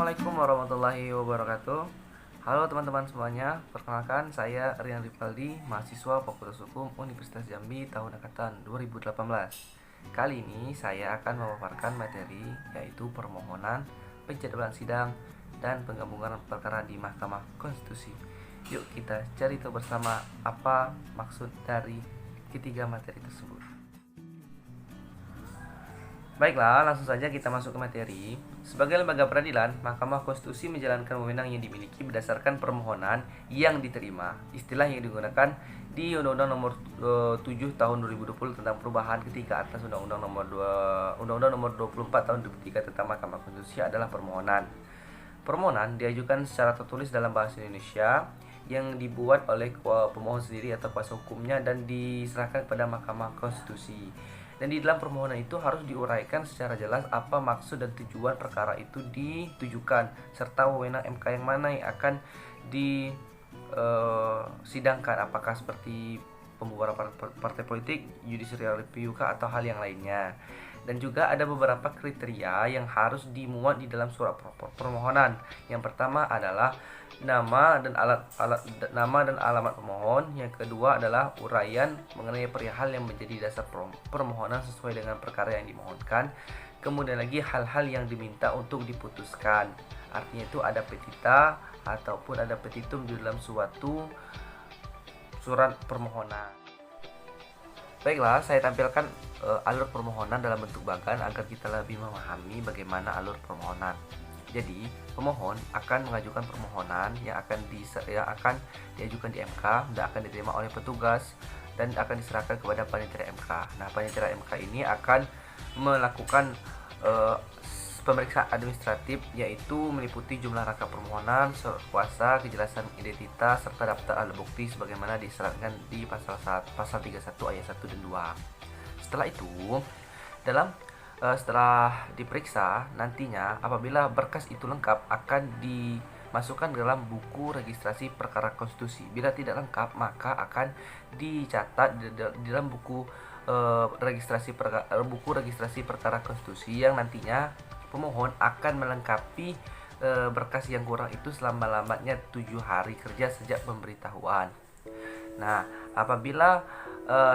Assalamualaikum warahmatullahi wabarakatuh. Halo teman-teman semuanya, perkenalkan saya Rian Rifaldi, mahasiswa Fakultas Hukum Universitas Jambi tahun angkatan 2018. Kali ini saya akan memaparkan materi yaitu permohonan, penjadwalan sidang, dan penggabungan perkara di Mahkamah Konstitusi. Yuk kita cari tahu bersama apa maksud dari ketiga materi tersebut. Baiklah, langsung saja kita masuk ke materi. Sebagai lembaga peradilan, Mahkamah Konstitusi menjalankan wewenang yang dimiliki berdasarkan permohonan yang diterima. Istilah yang digunakan di Undang-Undang Nomor 7 Tahun 2020 tentang perubahan ketiga atas Undang-Undang Nomor 24 Tahun 2003 tentang Mahkamah Konstitusi adalah permohonan. Permohonan diajukan secara tertulis dalam bahasa Indonesia yang dibuat oleh pemohon sendiri atau kuasa hukumnya dan diserahkan kepada Mahkamah Konstitusi. Dan di dalam permohonan itu harus diuraikan secara jelas apa maksud dan tujuan perkara itu ditujukan, serta wewenang MK yang mana yang akan disidangkan, apakah seperti pembubaran partai politik, judicial review atau hal yang lainnya. Dan juga ada beberapa kriteria yang harus dimuat di dalam surat permohonan. Yang pertama adalah nama dan alamat pemohon. Yang kedua adalah uraian mengenai perihal yang menjadi dasar permohonan sesuai dengan perkara yang dimohonkan. Kemudian lagi hal-hal yang diminta untuk diputuskan. Artinya itu ada petita ataupun ada petitum di dalam suatu surat permohonan. Baiklah, saya tampilkan alur permohonan dalam bentuk bagan agar kita lebih memahami bagaimana alur permohonan. Jadi, pemohon akan mengajukan permohonan yang akan diajukan di MK dan akan diterima oleh petugas dan akan diserahkan kepada panitia MK. Nah, panitia MK ini akan melakukan pemeriksaan administratif, yaitu meliputi jumlah rangkap permohonan, surat kuasa, kejelasan identitas, serta daftar alat bukti sebagaimana disyaratkan di pasal 31 ayat 1 dan 2. Setelah itu, setelah diperiksa, nantinya apabila berkas itu lengkap akan dimasukkan dalam buku registrasi perkara konstitusi. Bila tidak lengkap, maka akan dicatat di dalam buku registrasi perkara konstitusi yang nantinya pemohon akan melengkapi berkas yang kurang itu selama-lamanya 7 hari kerja sejak pemberitahuan. Nah, apabila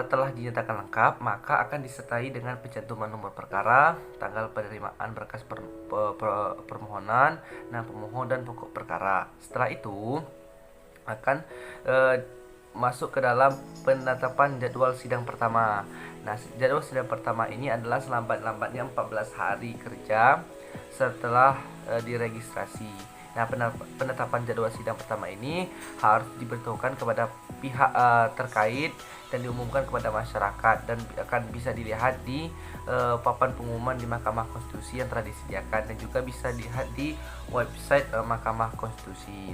telah dinyatakan lengkap, maka akan disertai dengan pencantuman nomor perkara, tanggal penerimaan berkas permohonan, pemohon dan pokok perkara. Setelah itu akan masuk ke dalam penetapan jadwal sidang pertama. Nah, jadwal sidang pertama ini adalah selambat-lambatnya 14 hari kerja setelah diregistrasi. Nah, penetapan jadwal sidang pertama ini harus diberitahukan kepada pihak terkait dan diumumkan kepada masyarakat dan akan bisa dilihat di papan pengumuman di Mahkamah Konstitusi yang telah disediakan dan juga bisa dilihat di website Mahkamah Konstitusi.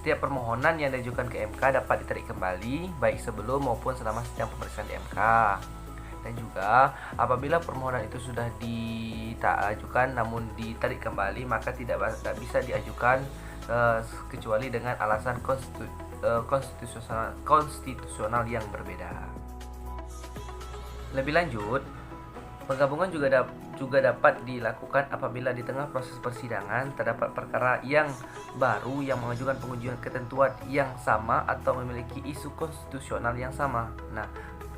Setiap permohonan yang diajukan ke MK dapat ditarik kembali baik sebelum maupun selama sidang pemeriksaan di MK. Dan juga apabila permohonan itu sudah diajukan namun ditarik kembali, maka tidak bisa diajukan kecuali dengan alasan konstitusional yang berbeda. Lebih lanjut, penggabungan juga dapat dilakukan apabila di tengah proses persidangan terdapat perkara yang baru yang mengajukan pengujian ketentuan yang sama atau memiliki isu konstitusional yang sama. Nah,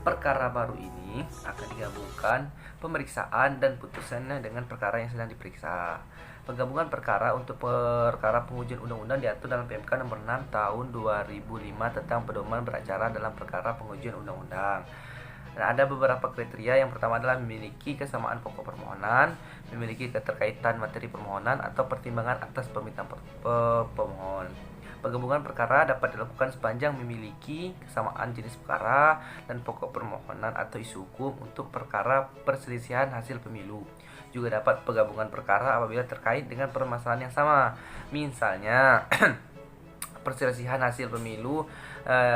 perkara baru ini akan digabungkan pemeriksaan dan putusannya dengan perkara yang sedang diperiksa. Penggabungan perkara untuk perkara pengujian undang-undang diatur dalam PMK nomor 6 tahun 2005 tentang pedoman beracara dalam perkara pengujian undang-undang. Dan ada beberapa kriteria. Yang pertama adalah memiliki kesamaan pokok permohonan, memiliki keterkaitan materi permohonan atau pertimbangan atas permintaan pemohon. Penggabungan perkara dapat dilakukan sepanjang memiliki kesamaan jenis perkara dan pokok permohonan atau isu hukum untuk perkara perselisihan hasil pemilu. Juga dapat penggabungan perkara apabila terkait dengan permasalahan yang sama. Misalnya perselisihan hasil pemilu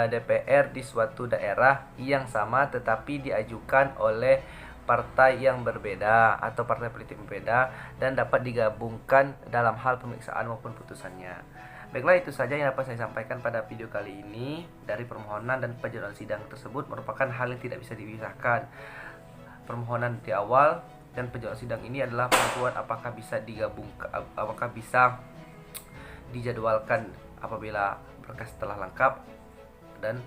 DPR di suatu daerah yang sama tetapi diajukan oleh partai yang berbeda atau partai politik berbeda dan dapat digabungkan dalam hal pemeriksaan maupun putusannya. Baiklah, itu saja yang dapat saya sampaikan pada video kali ini. Dari permohonan dan penjadwalan sidang tersebut merupakan hal yang tidak bisa dipisahkan. Permohonan di awal dan penjadwalan sidang ini adalah penentuan apakah bisa apakah bisa dijadwalkan apabila berkas telah lengkap, dan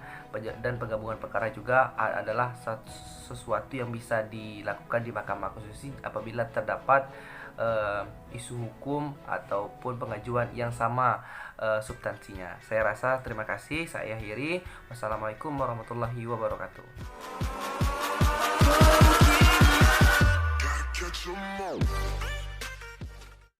penggabungan perkara juga adalah sesuatu yang bisa dilakukan di Mahkamah Konstitusi apabila terdapat isu hukum ataupun pengajuan yang sama substansinya. Saya rasa terima kasih, saya akhiri. Wassalamualaikum warahmatullahi wabarakatuh.